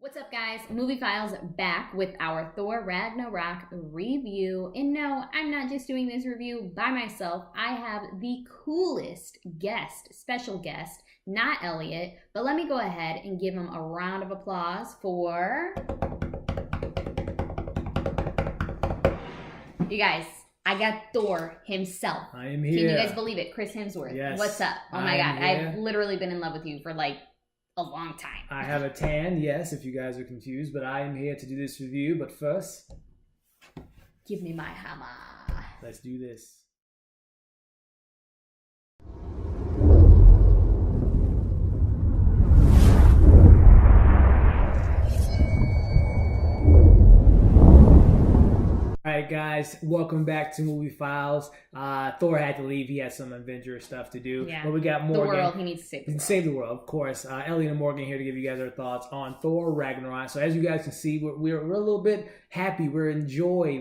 What's up, guys? Movie Files back with our Thor Ragnarok review. And no, I'm not just doing this review by myself. I have the coolest guest, special guest, not Elliot, but let me go ahead and give him a round of applause for... You guys, I got Thor himself. I am here. Can you guys believe it? Chris Hemsworth. Yes. What's up? Oh my God. Here. I've literally been in love with you for like a long time. I have a tan, yes, if you guys are confused, but I am here to do this review. But first, give me my hammer. Let's do this. Alright guys, welcome back to Movie Files. Thor had to leave. He had some Avengers stuff to do. Yeah. But we got Morgan. The world. He needs to save the world. Save the world, of course. Elliot and Morgan here to give you guys our thoughts on Thor Ragnarok. So as you guys can see, we're a little bit happy. We enjoy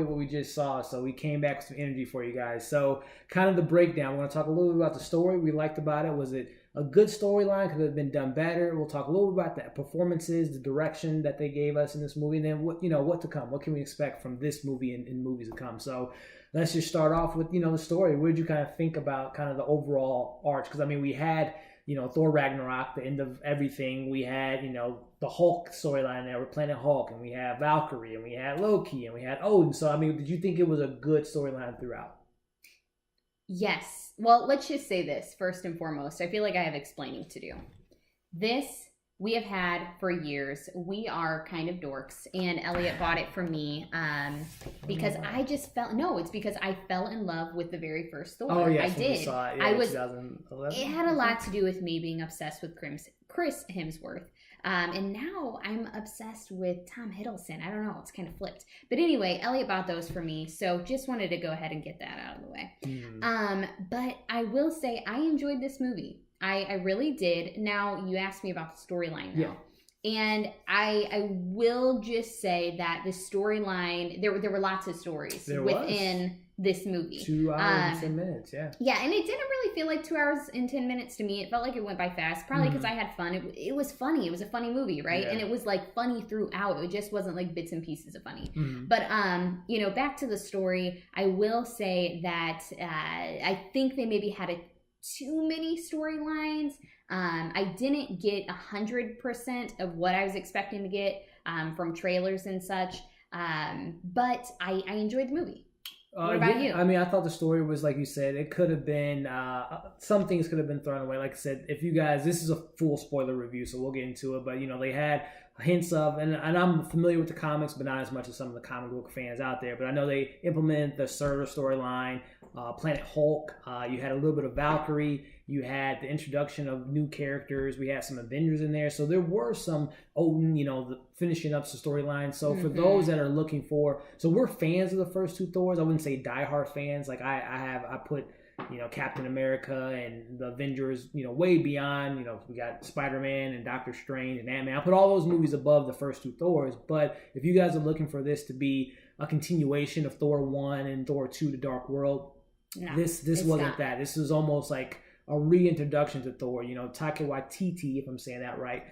what we just saw. So we came back with some energy for you guys. So kind of the breakdown. We're going to talk a little bit about the story we liked about it. Was it a good storyline? Could it have been done better? We'll talk a little bit about the performances, the direction that they gave us in this movie, and then what to come. What can we expect from this movie and movies to come? So let's just start off with the story. What did you kind of think about kind of the overall arch? Because I mean, we had Thor Ragnarok, the end of everything. We had the Hulk storyline there with Planet Hulk, and we had Valkyrie, and we had Loki, and we had Odin. So I mean, did you think it was a good storyline throughout? Yes. Well, let's just say this first and foremost. I feel like I have explaining to do. This we have had for years. We are kind of dorks, and Elliot bought it for me because I just it's because I fell in love with the very first Thor. Oh yes, I did. Saw it. Yeah, I was. 2011. It had a lot to do with me being obsessed with Chris Hemsworth. And now I'm obsessed with Tom Hiddleston. I don't know. It's kind of flipped. But anyway, Elliot bought those for me. So just wanted to go ahead and get that out of the way. But I will say I enjoyed this movie. I really did. Now, you asked me about the storyline, though. Yeah. And I will just say that the storyline, there were lots of stories within this movie. 2 hours and 10 minutes, yeah. Yeah, and it didn't really feel like 2 hours and 10 minutes to me. It felt like it went by fast, probably because I had fun. It was funny. It was a funny movie, right? Yeah. And it was like funny throughout. It just wasn't like bits and pieces of funny. But, back to the story, I will say that I think they maybe had too many storylines. I didn't get 100% of what I was expecting to get from trailers and such. But I enjoyed the movie. What about you? I mean, I thought the story was, like you said, it could have been, some things could have been thrown away. Like I said, if you guys, this is a full spoiler review, so we'll get into it. But, they had hints of, and I'm familiar with the comics, but not as much as some of the comic book fans out there. But I know they implemented the Surtur storyline, Planet Hulk. You had a little bit of Valkyrie. You had the introduction of new characters. We had some Avengers in there. So there were some Odin, finishing up the storyline. So for those that are looking for, so we're fans of the first two Thors. I wouldn't say diehard fans. Like I put, Captain America and the Avengers, way beyond, we got Spider-Man and Doctor Strange and Ant-Man. I put all those movies above the first two Thors. But if you guys are looking for this to be a continuation of Thor 1 and Thor 2, The Dark World, no, this wasn't not that. This was almost like a reintroduction to Thor. Taika Waititi, if I'm saying that right,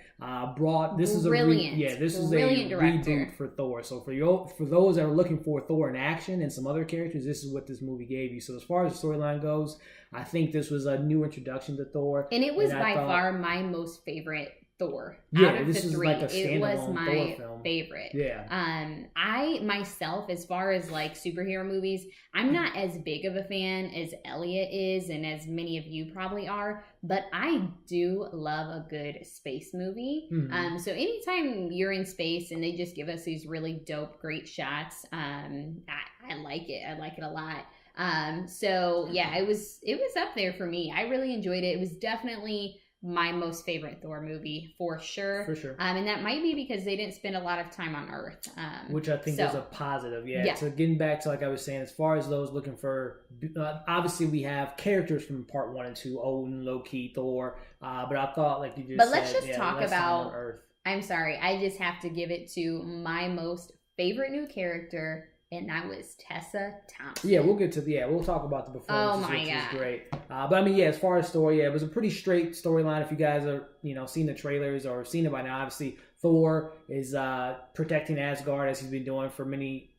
brought this is a reboot for Thor. So for those that are looking for Thor in action and some other characters, this is what this movie gave you. So as far as the storyline goes, I think this was a new introduction to Thor, and it was by far my most favorite Thor. Yeah, out of this the is three, like a standalone it was my Thor film. Favorite. Yeah. I myself, as far as like superhero movies, I'm not as big of a fan as Elliot is, and as many of you probably are. But I do love a good space movie. So anytime you're in space and they just give us these really dope, great shots, I like it. I like it a lot. So yeah, it was up there for me. I really enjoyed it. It was definitely my most favorite Thor movie, for sure. For sure. And that might be because they didn't spend a lot of time on Earth. Which I think is a positive, yeah. So getting back to, like I was saying, as far as those looking for, obviously we have characters from part 1 and 2, Odin, Loki, Thor, but I thought, like you just said, but let's just talk about Earth. I'm sorry, I just have to give it to my most favorite new character, and that was Tessa Thompson. Yeah, we'll talk about the performances, which was great. But I mean, as far as story, it was a pretty straight storyline. If you guys are, seen the trailers or seen it by now, obviously Thor is protecting Asgard as he's been doing for many,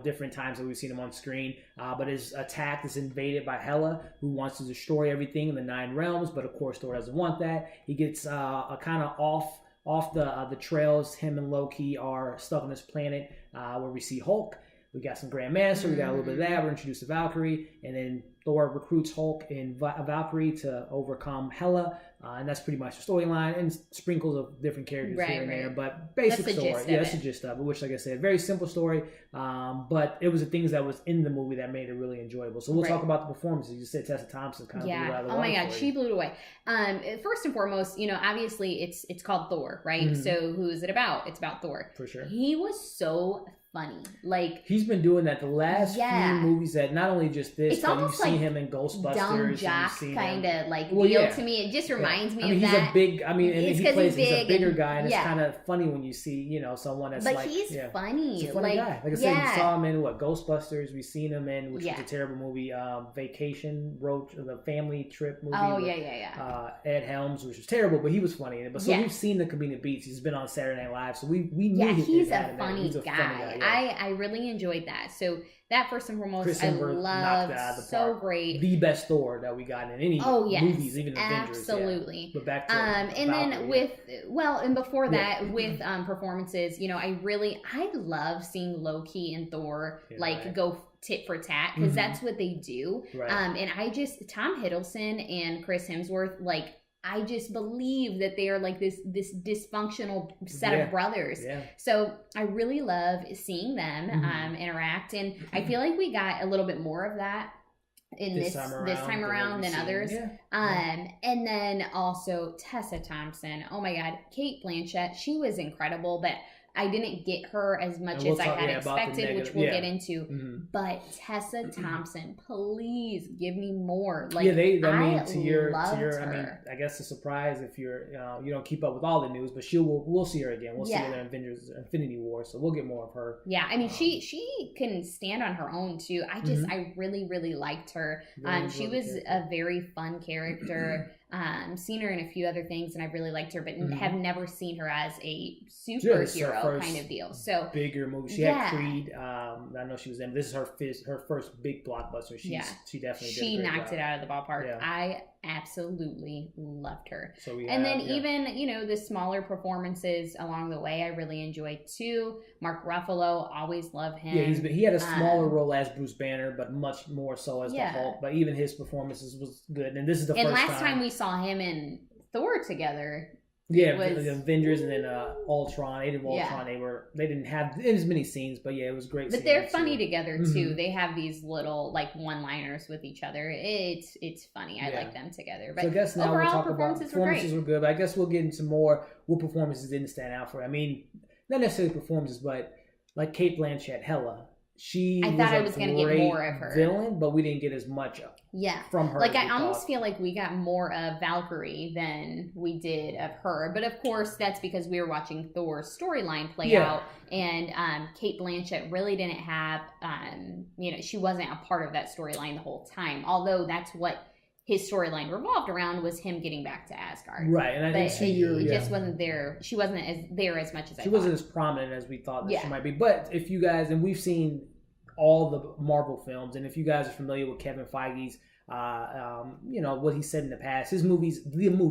different times that we've seen him on screen. But his attack is invaded by Hela, who wants to destroy everything in the 9 realms. But of course, Thor doesn't want that. He gets a kind of off the trails. Him and Loki are stuck on this planet where we see Hulk. We got some Grandmaster. We got a little bit of that. We're introduced to Valkyrie, and then Thor recruits Hulk and Valkyrie to overcome Hela, and that's pretty much the storyline, and sprinkles of different characters here and there. But basic story, that's the gist of it. Which, like I said, very simple story, but it was the things that was in the movie that made it really enjoyable. So we'll talk about the performances. You said Tessa Thompson kind of blew it out of the water. Oh my God, she blew it away. First and foremost, obviously it's called Thor, right? Mm-hmm. So who is it about? It's about Thor. For sure. He was so funny. Like, he's been doing that the last few movies, that not only just this, but you've seen him in Ghostbusters. Dumb jock kind of like deal to me. It just reminds me of he's that. He's a bigger guy, and it's kind of funny when you see, someone that's but he's funny. He's a funny guy. Like I said, you saw him in Ghostbusters. We've seen him in, which was a terrible movie, Vacation, the family trip movie. Oh, with, Ed Helms, which was terrible, but he was funny in it. But so we've seen the comedic beats. He's been on Saturday Night Live, so we knew he's a funny guy. I really enjoyed that. So that, first and foremost, Chris Hemsworth loved. So great. The best Thor that we got in any movies, even Avengers. Absolutely. But back to and then before that, with performances, I love seeing Loki and Thor go tit for tat, because that's what they do. Right. And Tom Hiddleston and Chris Hemsworth, I just believe that they are like this dysfunctional set of brothers. Yeah. So I really love seeing them interact, and I feel like we got a little bit more of that in this time around than others. Yeah. And then also Tessa Thompson. Oh my God, Cate Blanchett. She was incredible, but I didn't get her as much as I had expected, which we'll get into. Mm-hmm. But Tessa Thompson, please give me more. I guess a surprise if you're you don't keep up with all the news, but we'll see her again. We'll see her in Avengers Infinity War, so we'll get more of her. Yeah, I mean she can stand on her own too. I really, really liked her. She was a very fun character. Seen her in a few other things, and I really liked her, but have never seen her as a superhero kind of deal. So bigger movie. She had Creed. I know she was in. This is her first big blockbuster. She definitely knocked it out of the ballpark. Yeah. I absolutely loved her. So even the smaller performances along the way, I really enjoyed too. Mark Ruffalo, always love him. Yeah, he had a smaller role as Bruce Banner, but much more so as the Hulk. But even his performances was good. And this is the first time. And last time we saw him and Thor together. Yeah, the Avengers and then Ultron, Age of Ultron. They didn't have as many scenes, but it was great. But they're funny together too. Mm-hmm. They have these little one-liners with each other. It's funny. I like them together. But so I guess now overall, we'll talk about performances were good. But I guess we'll get into more what performances didn't stand out for. I mean, not necessarily performances, but like Cate Blanchett, Hela. I thought I was going to get more of her villain, but we didn't get as much from her. I almost feel like we got more of Valkyrie than we did of her. But of course, that's because we were watching Thor's storyline play out, and Cate Blanchett really didn't have, she wasn't a part of that storyline the whole time. Although that's what his storyline revolved around, was him getting back to Asgard. Right, and I didn't see just wasn't there. She wasn't there as much as she wasn't as prominent as we thought that she might be. But if you guys, and we've seen all the Marvel films, and if you guys are familiar with Kevin Feige's, what he said in the past, the movies,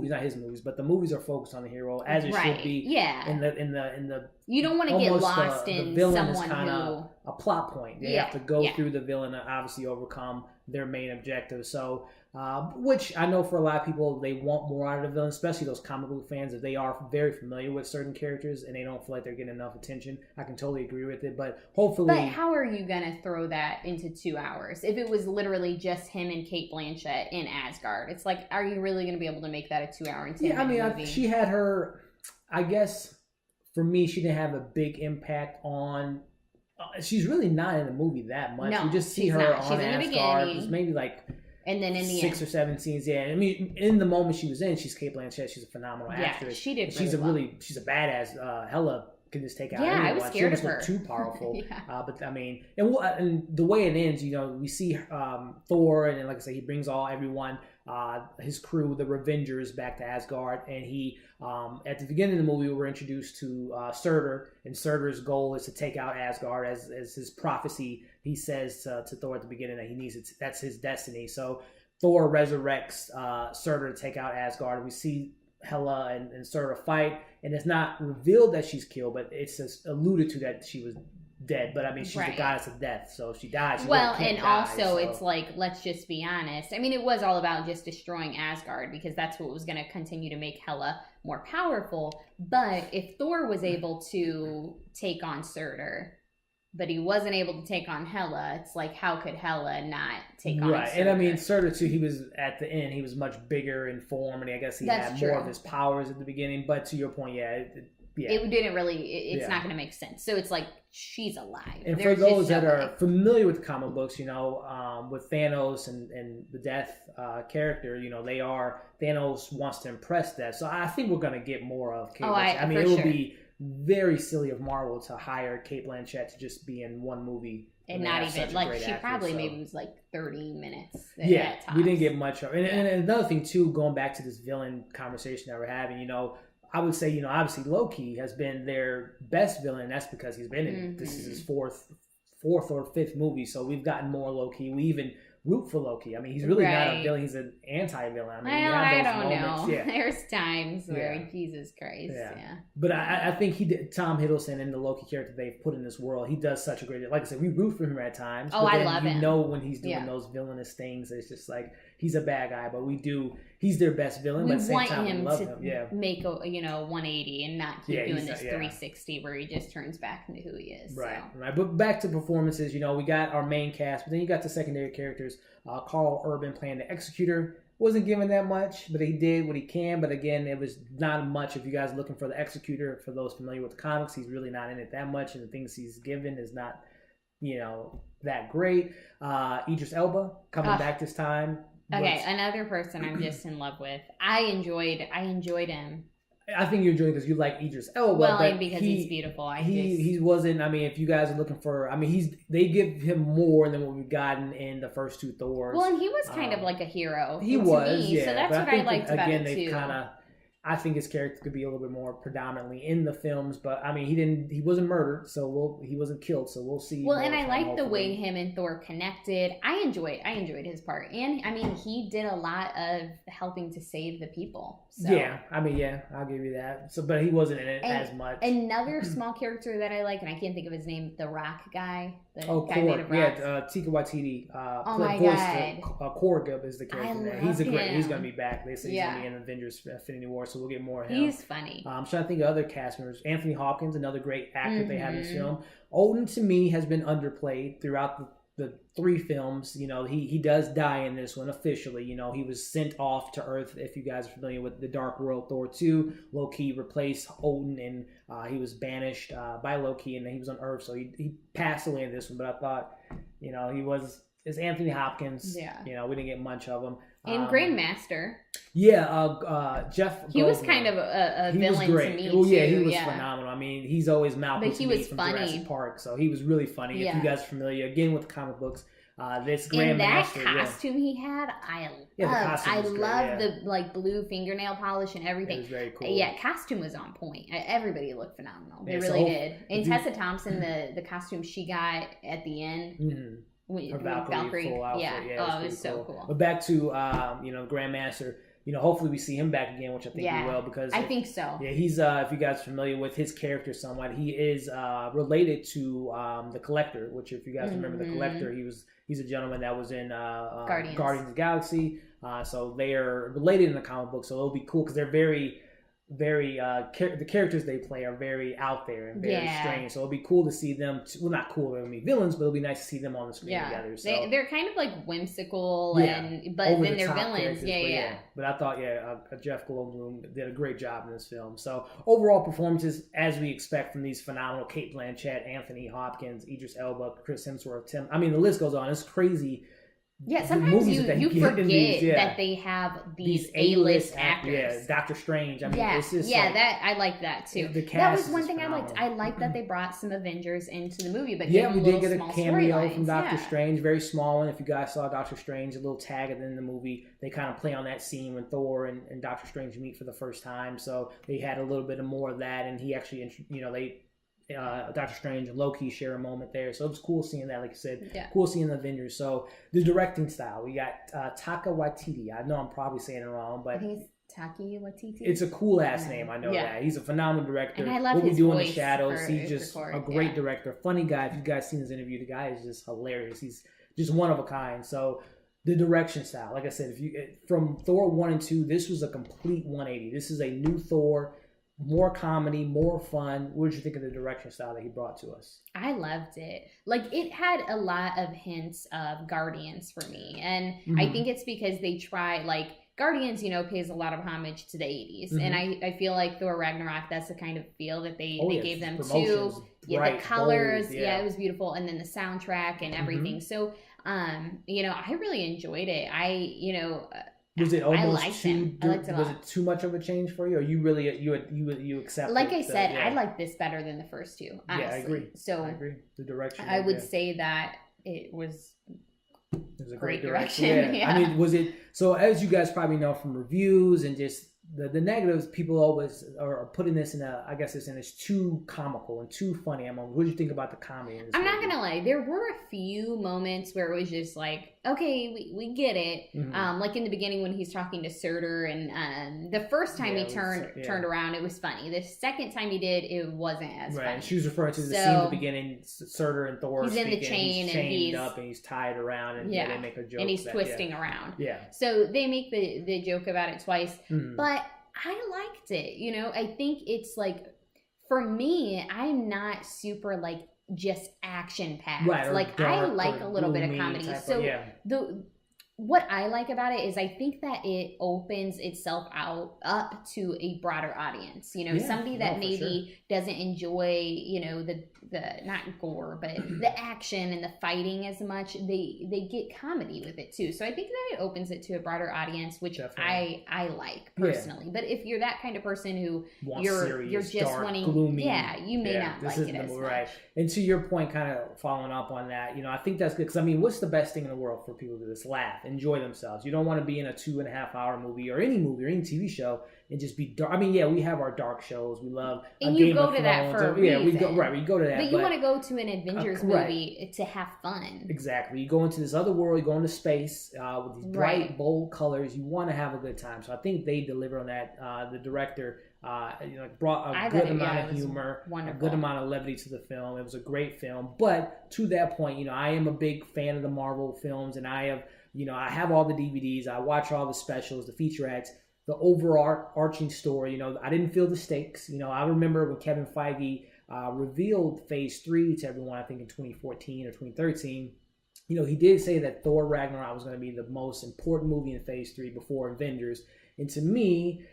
not his movies, but the movies are focused on the hero as it should be. Yeah. In the you don't want to get lost in the villain someone is kind of a plot point. They have to go through the villain and obviously overcome their main objective. So, which I know for a lot of people, they want more out of the villain, especially those comic book fans, if they are very familiar with certain characters and they don't feel like they're getting enough attention. I can totally agree with it, but hopefully... But how are you going to throw that into 2 hours? If it was literally just him and Cate Blanchett in Asgard, it's like, are you really going to be able to make that a 2 hour and 10 minute movie? She had her... I guess, for me, she didn't have a big impact on... she's really not in the movie that much. We just see her on Asgard. There's maybe and then in the 6 or 7 scenes, I mean, in the moment she was in, she's Cate Blanchett. She's a phenomenal actress. She did. She's a badass. Hela can just take out anyone. I was scared of her. Too powerful. But I mean, and the way it ends, we see Thor, and like I said, he brings everyone, his crew, the Revengers, back to Asgard, and he at the beginning of the movie, we're introduced to Surtur, and Surtur's goal is to take out Asgard, as his prophecy. He says to Thor at the beginning that he needs it. That's his destiny. So Thor resurrects Surtur to take out Asgard. We see Hela and Surtur fight, and it's not revealed that she's killed, but it's just alluded to that she was dead. But I mean, she's the goddess of death, so if she dies, she can't die, so it's like, let's just be honest. I mean, it was all about just destroying Asgard because that's what was going to continue to make Hela more powerful. But if Thor was able to take on Surtur, but he wasn't able to take on Hela, it's like, how could Hela not take on Surtur? And I mean, Surtur too, he was, at the end, he was much bigger in form, and I guess he had more of his powers at the beginning. But to your point, it didn't really, it's not going to make sense. So it's like, she's alive. And for those that are familiar with comic books, with Thanos and the Death character, Thanos wants to impress Death. So I think we're going to get more of Cate Blanchett. I mean, it would be very silly of Marvel to hire Cate Blanchett to just be in one movie. And not even, she probably maybe was like 30 minutes. Yeah, we didn't get much of it. And another thing too, going back to this villain conversation that we're having, I would say, obviously Loki has been their best villain. And that's because he's been in, this is his fourth or fifth movie. So we've gotten more Loki. We even root for Loki. I mean, he's really not a villain. He's an anti-villain. I mean, I don't know. Yeah. There's times where, Jesus Christ. Yeah. But I think he did, Tom Hiddleston and the Loki character they've put in this world, he does such a great job. Like I said, we root for him at times. Oh, I love him. When he's doing those villainous things, it's just like, he's a bad guy, but he's their best villain. We but at the same want time, him we love to him. make a 180 and not keep doing this 360 where he just turns back into who he is. Right. But back to performances, we got our main cast, but then you got the secondary characters. Karl Urban playing the Executor. Wasn't given that much, but he did what he can. But again, it was not much. If you guys are looking for the Executor, for those familiar with the comics, he's really not in it that much, and the things he's given is not, that great. Idris Elba coming back this time. Okay, another person I'm just in love with. I enjoyed him. I think you enjoy it because you like Idris Elba. Well, and because he's beautiful. He wasn't. I mean, if you guys are looking for, they give him more than what we've gotten in the first two Thors. Well, and he was kind of like a hero. He was, So that's what I liked about it too. I think his character could be a little bit more predominantly in the films, but I mean, he wasn't murdered, so he wasn't killed, so we'll see. Well, and I like the way him and Thor connected. I enjoyed his part, and I mean, he did a lot of helping to save the people. So. Yeah, I'll give you that. So, but he wasn't in it as much. Another small character that I like, and I can't think of his name, the Rock guy. Korg. Taika Waititi. Oh my God. Korg is the character there. He's him. He's going to be back. They say he's going to be in Avengers Infinity War, so we'll get more of him. He's funny. I'm trying to think of other cast members. Anthony Hopkins, another great actor they have in this film. Odin, to me, has been underplayed throughout the three films. He does die in this one officially. He was sent off to Earth. If you guys are familiar with the Dark World, Thor 2, Loki replaced Odin, and he was banished by Loki, and he was on Earth, so he passed away in this one. But I thought, it's Anthony Hopkins. Yeah. We didn't get much of him. And Grandmaster. Yeah, Jeff. He was kind of a villain to me too. He was phenomenal. I mean, he's always Malcolm. But he was from funny. Jurassic Park, so he was really funny. Yeah. If you guys are familiar, again with the comic books, this Grandmaster. And that costume he had, I loved the blue fingernail polish and everything. It was very cool. Yeah, costume was on point. Everybody looked phenomenal. They really did. And Tessa Thompson, the costume she got at the end. Mm-hmm. Valkyrie full outfit. Yeah, it was so cool. But back to Grandmaster. Hopefully we see him back again, which I think we will, because I think so. Yeah, he's if you guys are familiar with his character somewhat, he is related to the Collector, which if you guys remember the Collector, he's a gentleman that was in Guardians of the Galaxy. So they are related in the comic book, so it'll be cool because they're very the characters they play are very out there and very strange, so it'll be cool to see them not cool, they'll be villains, but it'll be nice to see them on the screen together. So they're kind of like whimsical, but then they're villains. But I thought Jeff Goldblum did a great job in this film. So overall performances as we expect from these phenomenal Cate Blanchett, Anthony Hopkins, Idris Elba, Chris Hemsworth, the list goes on. It's crazy Yeah, sometimes you forget that they have these A-list actors. Yeah, Doctor Strange. I mean, it's just that I like that too. The cast that was one thing phenomenal. I liked that they brought some Avengers into the movie, but we did get a cameo from Doctor Strange, Strange, very small one. If you guys saw Doctor Strange, a little tag at the end of the movie, they kind of play on that scene when Thor and Doctor Strange meet for the first time. So they had a little bit more of that, and he actually, Doctor Strange and Loki share a moment there, so it was cool seeing that. Like you said, cool seeing the Avengers. So the directing style, we got Taika Waititi. I know I'm probably saying it wrong, but I think it's Taika Waititi. It's a cool ass name. I know that he's a phenomenal director. And I love What his We Do in the voice Shadows. He's just a great director, funny guy. If you guys seen his interview, the guy is just hilarious. He's just one of a kind. So the direction style, like I said, from Thor 1 and 2, this was a complete 180. This is a new Thor. More comedy, more fun. What did you think of the direction style that he brought to us? I loved it. Like, it had a lot of hints of Guardians for me. And I think it's because they try, like, Guardians, pays a lot of homage to the 80s. And I feel like Thor Ragnarok, that's the kind of feel that they gave them too. The colors. Bold, it was beautiful. And then the soundtrack and everything. So, I really enjoyed it. Was it almost was it too much of a change for you, or you really you accept? Like I said, I like this better than the first two. Honestly. Yeah, I agree. So I agree. The direction. I would say that it was a great direction. Yeah. I mean, was it so? As you guys probably know from reviews and just the negatives, people always are putting this in it's too comical and too funny. What do you think about the comedy in this movie? Not gonna lie, there were a few moments where it was just like, okay, we get it. Like in the beginning when he's talking to Surtur, and the first time he turned around, it was funny. The second time he did, it wasn't as funny. And she was referring to the scene at the beginning, Surtur and Thor. He's in the chain, he's chained up and he's tied around, and they make a joke and he's twisting around. Yeah. So they make the joke about it twice, but I liked it. I think it's like, for me, I'm not super like just action packed. Right, like I like a little bit of comedy. What I like about it is I think that it opens itself up to a broader audience. Somebody that maybe doesn't enjoy, the not gore, but the action and the fighting as much. They get comedy with it too. So I think that it opens it to a broader audience, which I like personally. But if you're that kind of person who you're just dark, wanting, gloomy, you may not like it as much. Right. And to your point, kind of following up on that, I think that's good, because what's the best thing in the world for people to do? This laugh, enjoy themselves. You don't want to be in a 2.5 hour movie or any TV show and just be dark. we have our dark shows. We love and you go to that for a reason. We go to that. But you want to go to an Avengers movie to have fun. Exactly. You go into this other world. You go into space with these bright, bold colors. You want to have a good time. So I think they deliver on that. The director brought a good amount of humor, a good amount of levity to the film. It was a great film. But to that point, I am a big fan of the Marvel films, and I have I have all the DVDs. I watch all the specials, the featurettes, the overarching story. I didn't feel the stakes. I remember when Kevin Feige revealed Phase 3 to everyone, I think in 2014 or 2013. He did say that Thor Ragnarok was going to be the most important movie in Phase 3 before Avengers. And to me,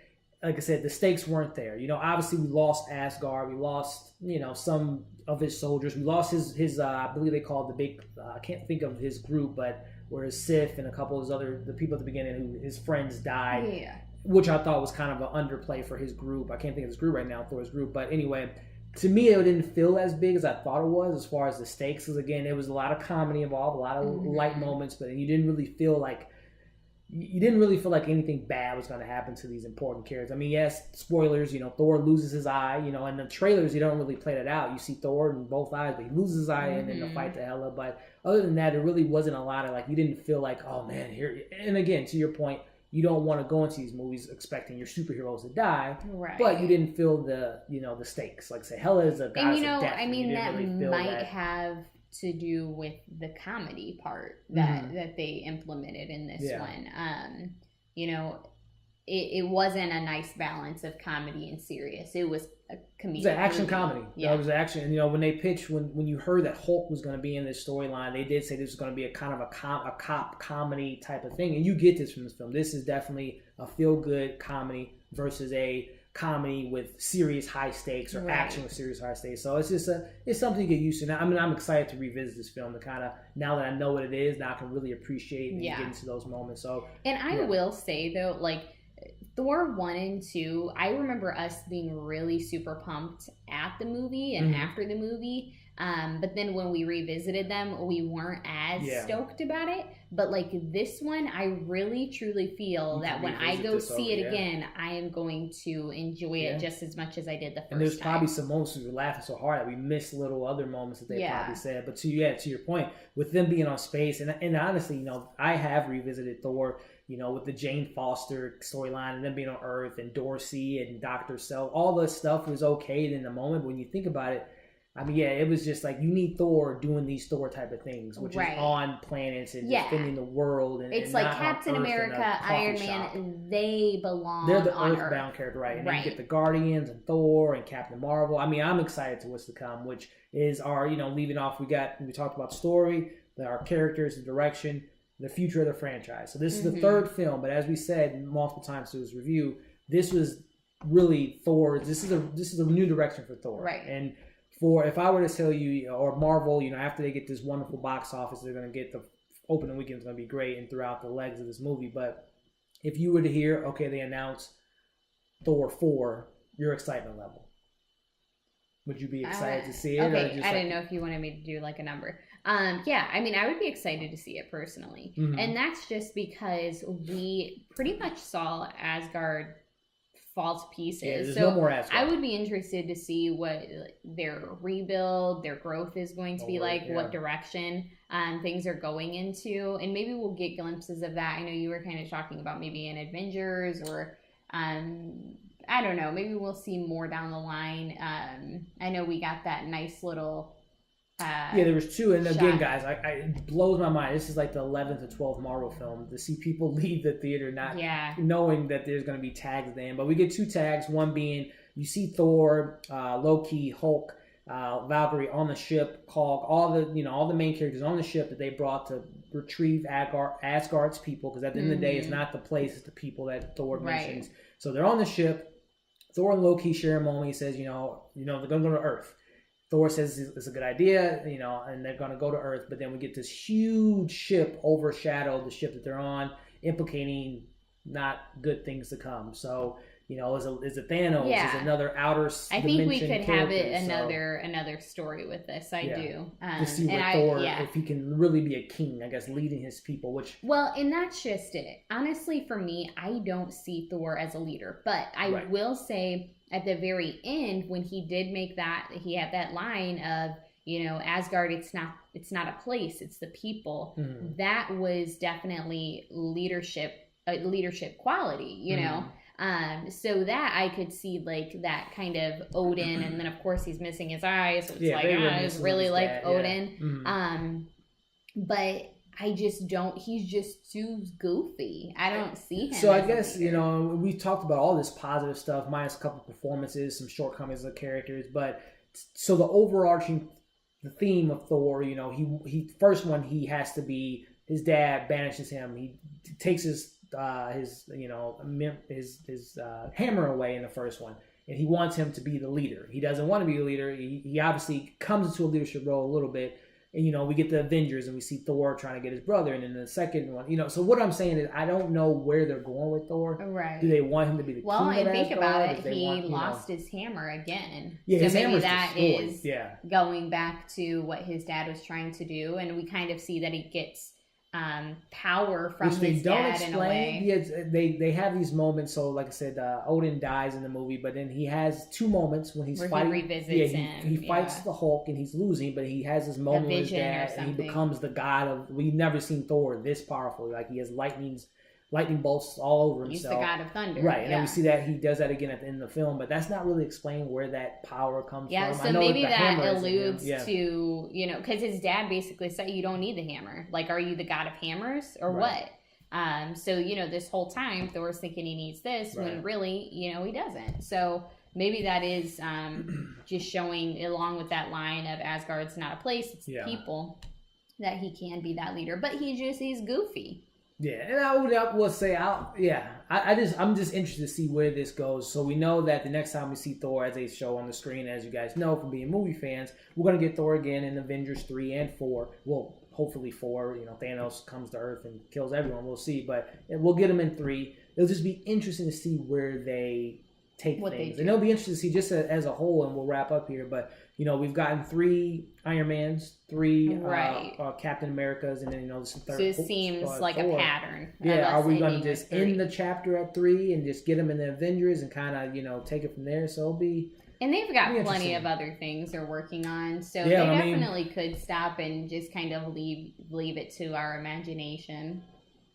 like I said, the stakes weren't there. Obviously we lost Asgard. We lost, some of his soldiers. We lost his I believe they called the big, I can't think of his group, but where Sif and a couple of the people at the beginning who his friends died, which I thought was kind of an underplay for his group. I can't think of his group right now, Thor's group. But anyway, to me, it didn't feel as big as I thought it was as far as the stakes. Because again, there was a lot of comedy involved, a lot of light moments, but you didn't really feel like anything bad was going to happen to these important characters. Yes, spoilers, Thor loses his eye, in the trailers, you don't really play that out. You see Thor in both eyes, but he loses his eye and then the fight to Hela. But other than that, there really wasn't a lot of, you didn't feel like, oh man, here. And again, to your point, you don't want to go into these movies expecting your superheroes to die, but you didn't feel the stakes. Like say, Hela is a goddess of death. That might have to do with the comedy part that they implemented in this one. It wasn't a nice balance of comedy and serious. It was a comedic. It was an action comedy. Yeah, it was action. And when they pitched, when you heard that Hulk was going to be in this storyline, they did say this was going to be a kind of a cop comedy type of thing. And you get this from this film. This is definitely a feel good comedy versus a comedy with serious high stakes or action with serious high stakes. So it's just it's something to get used to. Now, I mean, I'm excited to revisit this film to kind of, now that I know what it is, now I can really appreciate and get into those moments. So, and I will say though, like Thor 1 and 2, I remember us being really super pumped at the movie and after the movie. But then when we revisited them, we weren't as stoked about it. But like this one, I really truly feel that when I go see it again, I am going to enjoy it just as much as I did the first time. And there's probably some moments we were laughing so hard that we missed little other moments that they probably said. But to your point, with them being on space, and honestly, you know, I have revisited Thor, you know, with the Jane Foster storyline and them being on Earth and Dorsey and Dr. Self. All this stuff was okay in the moment. But when you think about it, I mean, it was just like, you need Thor doing these Thor type of things, which is on planets and defending the world. And, it's like Captain America, Iron Man, they belong. They're the on Earthbound character, right? And then you get the Guardians and Thor and Captain Marvel. I mean, I'm excited to what's to come, which is our, you know, leaving off, we talked about story, our characters, the direction, the future of the franchise. So this is the third film, but as we said multiple times through this review, this was really Thor. This is a new direction for Thor, right? And if I were to tell you, or Marvel, you know, after they get this wonderful box office, they're going to get the opening weekend is going to be great and throughout the legs of this movie. But if you were to hear, okay, they announced Thor 4, your excitement level, would you be excited to see it? Okay, I didn't know if you wanted me to do like a number. Yeah, I mean, I would be excited to see it personally. And that's just because we pretty much saw Asgard fall to pieces. Yeah, there's no more Asgard. I would be interested to see what their rebuild, their growth is going to be like, what direction things are going into, and maybe we'll get glimpses of that. I know you were kind of talking about maybe in Avengers, or I don't know, maybe we'll see more down the line. I know we got that nice little there was two, and again, guys, it blows my mind. This is like the 11th to 12th Marvel film to see people leave the theater not knowing that there's going to be tags at the end. But we get two tags. One being, you see Thor, Loki, Hulk, Valkyrie on the ship, Karl, all the main characters on the ship that they brought to retrieve Asgard's people. Because at the end of the day, it's not the place, it's the people that Thor mentions. So they're on the ship. Thor and Loki share a moment. He says, you know, they're going to go to Earth. Thor says it's a good idea, you know, and they're going to go to Earth. But then we get this huge ship overshadow the ship that they're on, implicating not good things to come. So, you know, is it Thanos? Is it another outer dimension? I think we could have it another story with this. I do. To see what Thor, if he can really be a king, I guess, leading his people. And that's just it. Honestly, for me, I don't see Thor as a leader. But I will say, at the very end, when he did make that, he had that line of, you know, Asgard, it's not a place, it's the people. That was definitely leadership quality, you know. So that I could see like that kind of Odin, and then of course he's missing his eyes, so it's it's really like Odin. But I just don't, he's just too goofy. I don't see him. So I guess, you know, we talked about all this positive stuff, minus a couple performances, some shortcomings of characters, but so the overarching theme of Thor, you know, he first one, he has to be, his dad banishes him. He takes his hammer away in the first one, and he wants him to be the leader. He doesn't want to be a leader. He obviously comes into a leadership role a little bit. And, you know, we get the Avengers and we see Thor trying to get his brother. And then the second one, you know, so what I'm saying is I don't know where they're going with Thor. Right. Do they want him to be the king of Asgard? Well, and think about it. He lost his hammer again. Yeah, so his maybe hammer's that destroyed. is going back to what his dad was trying to do. And we kind of see that he gets power from his dad in a way. Yeah, they have these moments. So, like I said, Odin dies in the movie, but then he has two moments when he's fighting. He revisits him. He fights the Hulk and he's losing, but he has this moment with his dad, and he becomes the god of. We've never seen Thor this powerful. Like he has lightning bolts all over himself. He's the god of thunder. Right, and then we see that he does that again at the end of the film, but that's not really explained where that power comes from. Yeah, so maybe that alludes to, you know, because his dad basically said, you don't need the hammer. Like, are you the god of hammers or what? So, you know, this whole time Thor's thinking he needs this when really, you know, he doesn't. So maybe that is just showing, along with that line of Asgard's not a place, it's the people, that he can be that leader. But he's goofy. Yeah, and I will say, I'm just interested to see where this goes. So we know that the next time we see Thor, as they show on the screen, as you guys know from being movie fans, we're going to get Thor again in Avengers 3 and 4. Well, hopefully 4. Thanos comes to Earth and kills everyone. We'll see, but we'll get him in 3. It'll just be interesting to see where they take things. And it'll be interesting to see just as a whole, and we'll wrap up here, but we've gotten 3 Iron Mans, 3 Captain Americas, and then this third. So it seems like Thor. a pattern. Yeah, are we going to just end the chapter at 3 and just get them in the Avengers and kind of take it from there? So it'll be. And they've got plenty of other things they're working on, so they definitely could stop and just kind of leave it to our imagination.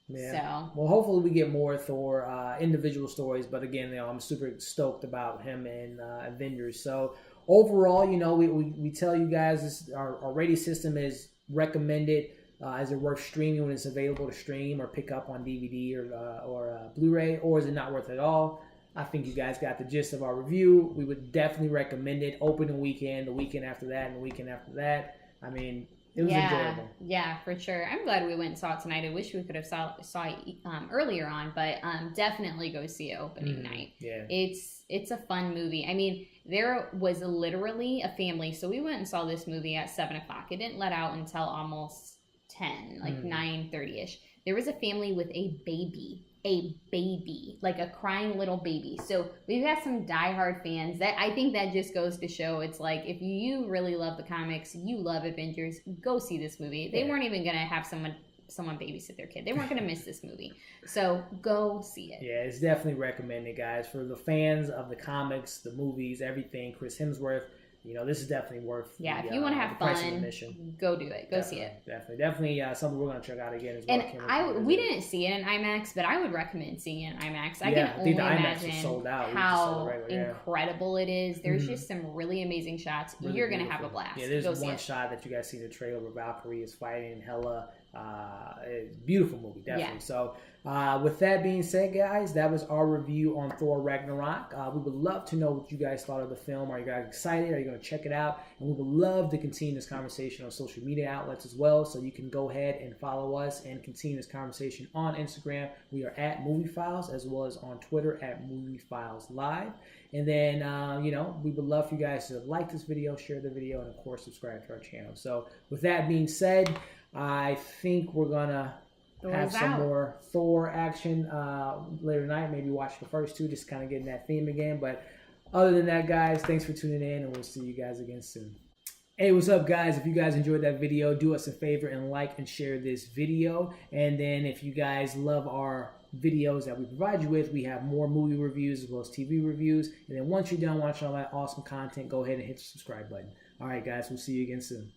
Yeah. So. Well, hopefully we get more Thor individual stories, but again, I'm super stoked about him in Avengers. So overall, we tell you guys our rating system is recommended. Is it worth streaming when it's available to stream or pick up on DVD or Blu-ray, or is it not worth it at all? I think you guys got the gist of our review. We would definitely recommend it. Opening weekend, the weekend after that, and the weekend after that. I mean, it was enjoyable. Yeah, for sure. I'm glad we went and saw it tonight. I wish we could have saw it earlier on, but definitely go see it opening night. Yeah, it's a fun movie. I mean, there was literally a family. So we went and saw this movie at 7:00. It didn't let out until almost 10, like 9:30ish. There was a family with a baby, like a crying little baby. So we've got some diehard fans. That I think that just goes to show it's like, if you really love the comics, you love Avengers, go see this movie. They weren't even gonna have someone babysit their kid. They weren't gonna miss this movie. So go see it. Yeah, it's definitely recommended, guys, for the fans of the comics, the movies, everything. Chris Hemsworth. This is definitely worth. Yeah, if you want to have fun, go do it. Go see it. Definitely something we're going to check out again as well. And we didn't see it in IMAX, but I would recommend seeing it in IMAX. I can only imagine how incredible it is. There's just some really amazing shots. Really You're going to have a blast. Yeah, there's one shot that you guys see in the trailer where Valkyrie is fighting Hela. Beautiful movie, definitely. Yeah. So with that being said, guys, that was our review on Thor Ragnarok. We would love to know what you guys thought of the film. Are you guys excited? Are you going to check it out? And we would love to continue this conversation on social media outlets as well, so you can go ahead and follow us and continue this conversation on Instagram. We are at Movie Files, as well as on Twitter at Movie Files Live. And then we would love for you guys to like this video, share the video, and of course subscribe to our channel. So with that being said, I think we're gonna have some more Thor action later tonight. Maybe watch the first 2, just kind of getting that theme again. But other than that, guys, thanks for tuning in, and we'll see you guys again soon. Hey, what's up, guys? If you guys enjoyed that video, do us a favor and like and share this video. And then if you guys love our videos that we provide you with, we have more movie reviews as well as TV reviews. And then once you're done watching all that awesome content, go ahead and hit the subscribe button. All right, guys, we'll see you again soon.